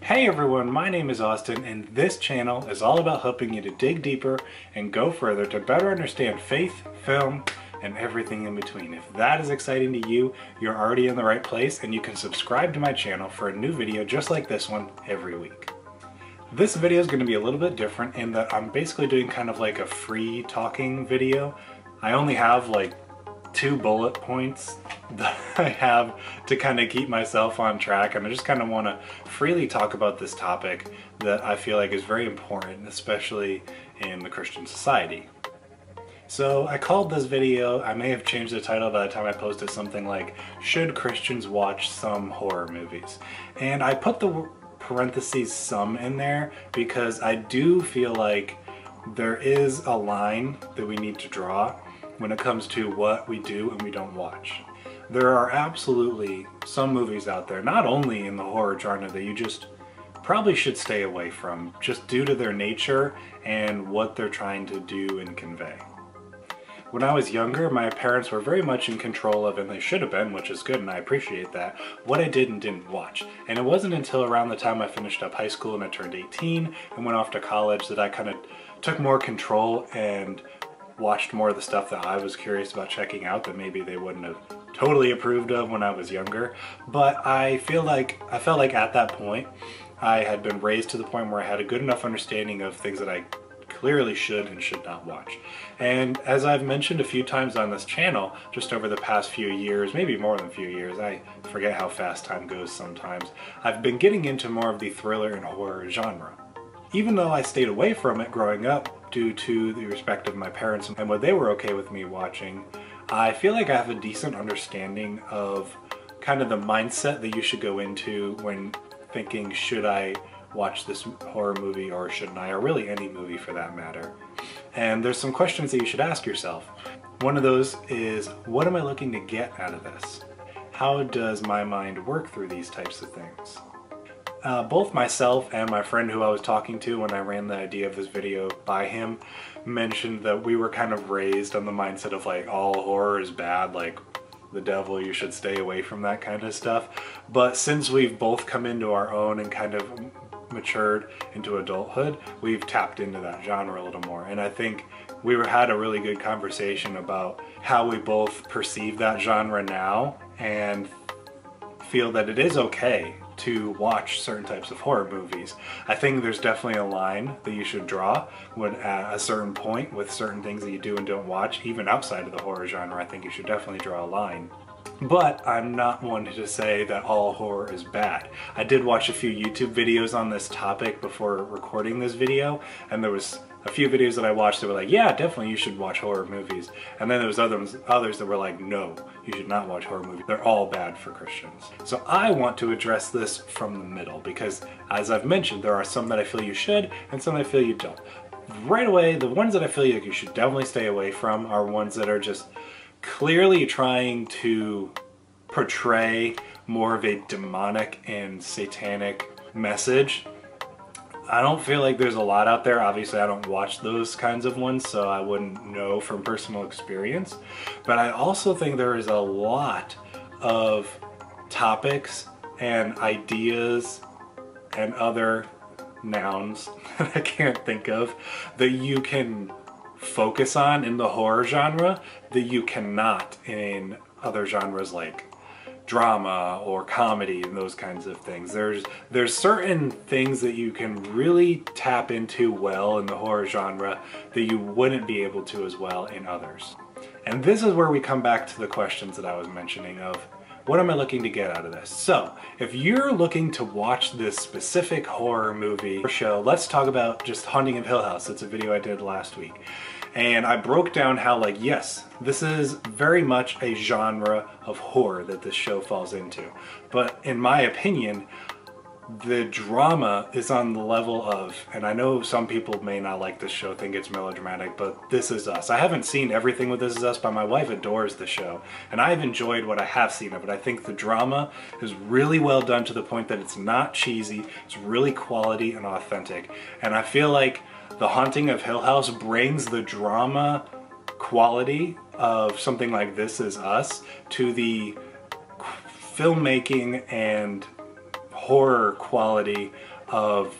Hey everyone, my name is Austin and this channel is all about helping you to dig deeper and go further to better understand faith, film, and everything in between. If that is exciting to you, you're already in the right place and you can subscribe to my channel for a new video just like this one every week. This video is going to be a little bit different in that I'm basically doing kind of like a free talking video. I only have like 2 bullet points that I have to kind of keep myself on track, and I just kind of want to freely talk about this topic that I feel like is very important, especially in the Christian society. So I called this video, I may have changed the title by the time I posted, something like, should Christians watch some horror movies? And I put the parentheses some in there because I do feel like there is a line that we need to draw when it comes to what we do and we don't watch. There are absolutely some movies out there, not only in the horror genre, that you just probably should stay away from, just due to their nature and what they're trying to do and convey. When I was younger, my parents were very much in control of, and they should have been, which is good and I appreciate that, what I did and didn't watch. And it wasn't until around the time I finished up high school and I turned 18 and went off to college that I kind of took more control and watched more of the stuff that I was curious about checking out that maybe they wouldn't have totally approved of when I was younger. But I felt like at that point I had been raised to the point where I had a good enough understanding of things that I clearly should and should not watch. And as I've mentioned a few times on this channel, just over the past few years, maybe more than a few years, I forget how fast time goes sometimes, I've been getting into more of the thriller and horror genre. Even though I stayed away from it growing up due to the respect of my parents and what they were okay with me watching, I feel like I have a decent understanding of kind of the mindset that you should go into when thinking, should I watch this horror movie or shouldn't I, or really any movie for that matter. And there's some questions that you should ask yourself. One of those is, what am I looking to get out of this? How does my mind work through these types of things? Both myself and my friend who I was talking to when I ran the idea of this video by him mentioned that we were kind of raised on the mindset of like, all horror is bad, like the devil, you should stay away from that kind of stuff. But since we've both come into our own and kind of matured into adulthood, we've tapped into that genre a little more. And I think we had a really good conversation about how we both perceive that genre now and feel that it is okay to watch certain types of horror movies. I think there's definitely a line that you should draw when at a certain point with certain things that you do and don't watch, even outside of the horror genre. I think you should definitely draw a line. But I'm not one to say that all horror is bad. I did watch a few YouTube videos on this topic before recording this video, and there was a few videos that I watched that were like, yeah, definitely you should watch horror movies. And then there was others that were like, no, you should not watch horror movies. They're all bad for Christians. So I want to address this from the middle because, as I've mentioned, there are some that I feel you should and some that I feel you don't. Right away, the ones that I feel like you should definitely stay away from are ones that are just clearly trying to portray more of a demonic and satanic message. I don't feel like there's a lot out there. Obviously, I don't watch those kinds of ones, so I wouldn't know from personal experience. But I also think there is a lot of topics and ideas and other nouns that I can't think of that you can focus on in the horror genre that you cannot in other genres like drama or comedy and those kinds of things. There's certain things that you can really tap into well in the horror genre that you wouldn't be able to as well in others. And this is where we come back to the questions that I was mentioning of, what am I looking to get out of this? So, if you're looking to watch this specific horror movie or show, let's talk about just Haunting of Hill House. It's a video I did last week. And I broke down how, like, yes, this is very much a genre of horror that this show falls into. But in my opinion, the drama is on the level of, and I know some people may not like this show, think it's melodramatic, but This Is Us. I haven't seen everything with This Is Us, but my wife adores the show. And I've enjoyed what I have seen of it. I think the drama is really well done to the point that it's not cheesy, it's really quality and authentic. And I feel like The Haunting of Hill House brings the drama quality of something like This Is Us to the filmmaking and horror quality of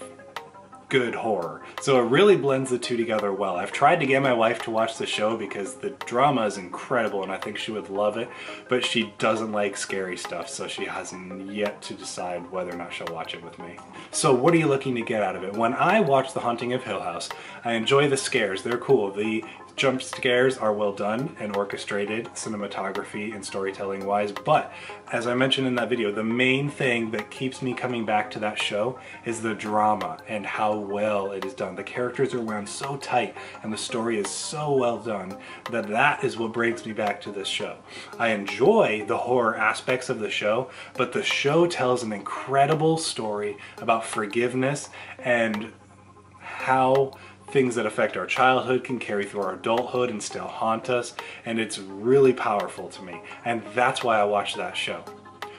good horror. So it really blends the two together well. I've tried to get my wife to watch the show because the drama is incredible and I think she would love it, but she doesn't like scary stuff, so she hasn't yet to decide whether or not she'll watch it with me. So what are you looking to get out of it? When I watch The Haunting of Hill House, I enjoy the scares. They're cool. The jump scares are well done and orchestrated cinematography and storytelling wise, but as I mentioned in that video, the main thing that keeps me coming back to that show is the drama and how well it is done. The characters are wound so tight and the story is so well done that is what brings me back to this show. I enjoy the horror aspects of the show, but the show tells an incredible story about forgiveness and how things that affect our childhood can carry through our adulthood and still haunt us, and it's really powerful to me, and that's why I watch that show.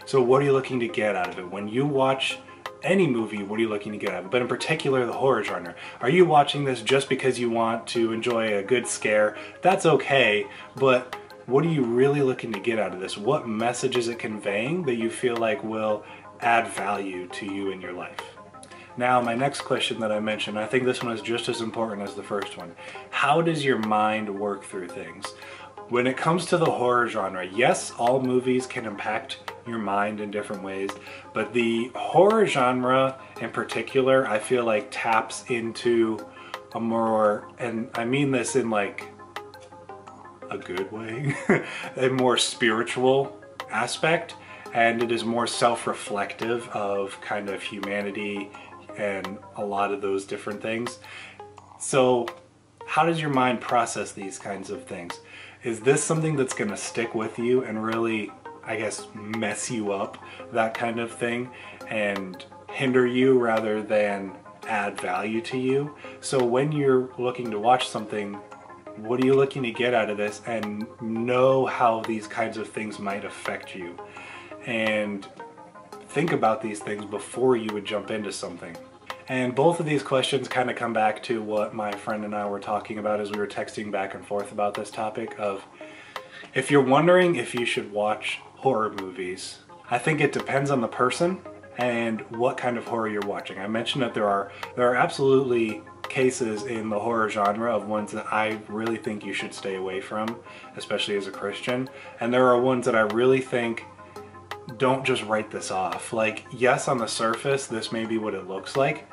So what are you looking to get out of it? When you watch any movie, what are you looking to get out of it? But in particular, the horror genre. Are you watching this just because you want to enjoy a good scare? That's okay, but what are you really looking to get out of this? What message is it conveying that you feel like will add value to you in your life? Now, my next question that I mentioned, I think this one is just as important as the first one. How does your mind work through things? When it comes to the horror genre, yes, all movies can impact your mind in different ways, but the horror genre in particular, I feel like taps into a more, and I mean this in like a good way, a more spiritual aspect, and it is more self-reflective of kind of humanity and a lot of those different things. So how does your mind process these kinds of things? Is this something that's going to stick with you and really, I guess, mess you up, that kind of thing, and hinder you rather than add value to you? So when you're looking to watch something, what are you looking to get out of this, and know how these kinds of things might affect you? And think about these things before you would jump into something. And both of these questions kind of come back to what my friend and I were talking about as we were texting back and forth about this topic of, if you're wondering if you should watch horror movies, I think it depends on the person and what kind of horror you're watching. I mentioned that there are absolutely cases in the horror genre of ones that I really think you should stay away from, especially as a Christian. And there are ones that I really think don't just write this off. Like, yes, on the surface, this may be what it looks like,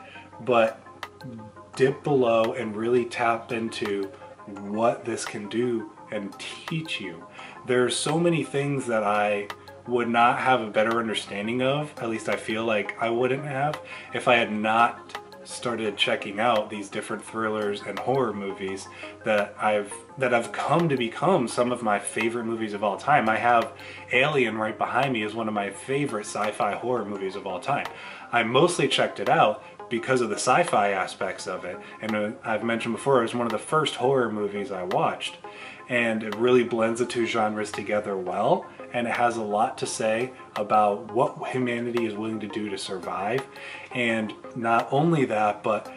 but dip below and really tap into what this can do and teach you. There's so many things that I would not have a better understanding of, at least I feel like I wouldn't have, if I had not started checking out these different thrillers and horror movies that have come to become some of my favorite movies of all time. I have Alien right behind me as one of my favorite sci-fi horror movies of all time. I mostly checked it out because of the sci-fi aspects of it, and I've mentioned before, it was one of the first horror movies I watched, and it really blends the two genres together well, and it has a lot to say about what humanity is willing to do to survive. And not only that, but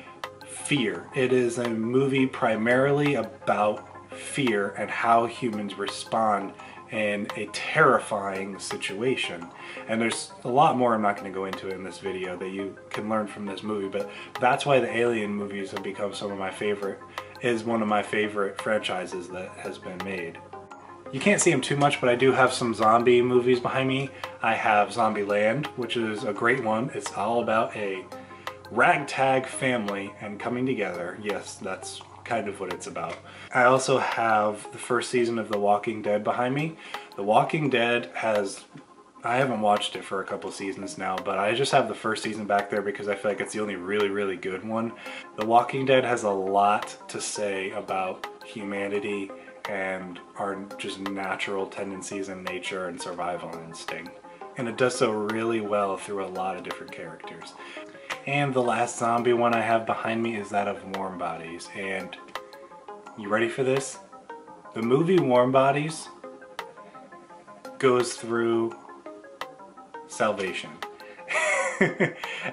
fear. It is a movie primarily about fear and how humans respond in a terrifying situation. And there's a lot more I'm not going to go into in this video that you can learn from this movie, but that's why the Alien movies have become some of my favorite, is one of my favorite franchises that has been made. You can't see them too much, but I do have some zombie movies behind me. I have Zombieland, which is a great one. It's all about a ragtag family and coming together. Yes, that's kind of what it's about. I also have the first season of The Walking Dead behind me. The Walking Dead I haven't watched it for a couple seasons now, but I just have the first season back there because I feel like it's the only really, really good one. The Walking Dead has a lot to say about humanity and our just natural tendencies in nature and survival instinct. And it does so really well through a lot of different characters. And the last zombie one I have behind me is that of Warm Bodies. And you ready for this? The movie Warm Bodies goes through salvation.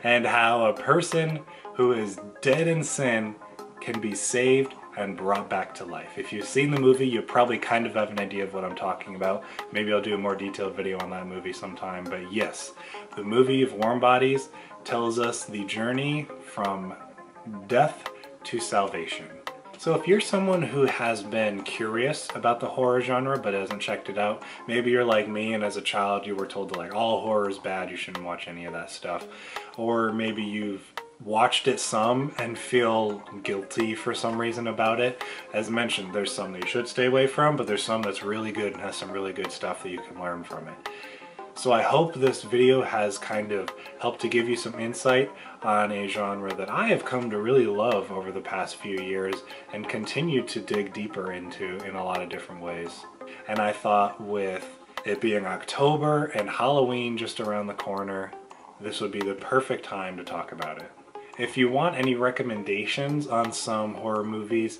And how a person who is dead in sin can be saved and brought back to life. If you've seen the movie, you probably kind of have an idea of what I'm talking about. Maybe I'll do a more detailed video on that movie sometime, but yes, the movie of Warm Bodies tells us the journey from death to salvation. So if you're someone who has been curious about the horror genre but hasn't checked it out, maybe you're like me and as a child you were told that like all horror is bad, you shouldn't watch any of that stuff. Or maybe you've watched it some and feel guilty for some reason about it. As mentioned, there's some that you should stay away from, but there's some that's really good and has some really good stuff that you can learn from it. So I hope this video has kind of helped to give you some insight on a genre that I have come to really love over the past few years and continue to dig deeper into in a lot of different ways. And I thought with it being October and Halloween just around the corner, this would be the perfect time to talk about it. If you want any recommendations on some horror movies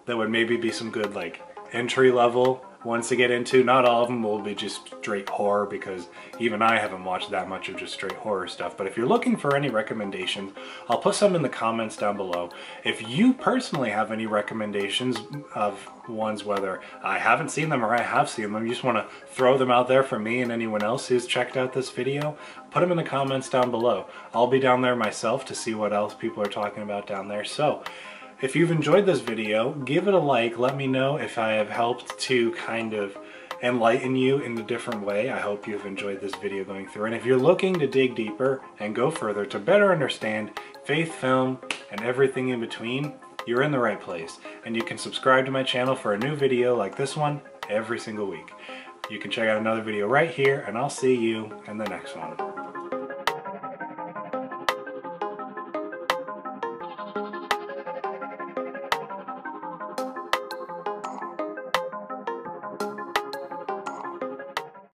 that would maybe be some good like entry level ones to get into, not all of them will be just straight horror because even I haven't watched that much of just straight horror stuff, but if you're looking for any recommendations, I'll put some in the comments down below. If you personally have any recommendations of ones, whether I haven't seen them or I have seen them, you just want to throw them out there for me and anyone else who's checked out this video, put them in the comments down below. I'll be down there myself to see what else people are talking about down there. So if you've enjoyed this video, give it a like. Let me know if I have helped to kind of enlighten you in a different way. I hope you've enjoyed this video going through. And if you're looking to dig deeper and go further to better understand faith, film, and everything in between, you're in the right place. And you can subscribe to my channel for a new video like this one every single week. You can check out another video right here, and I'll see you in the next one.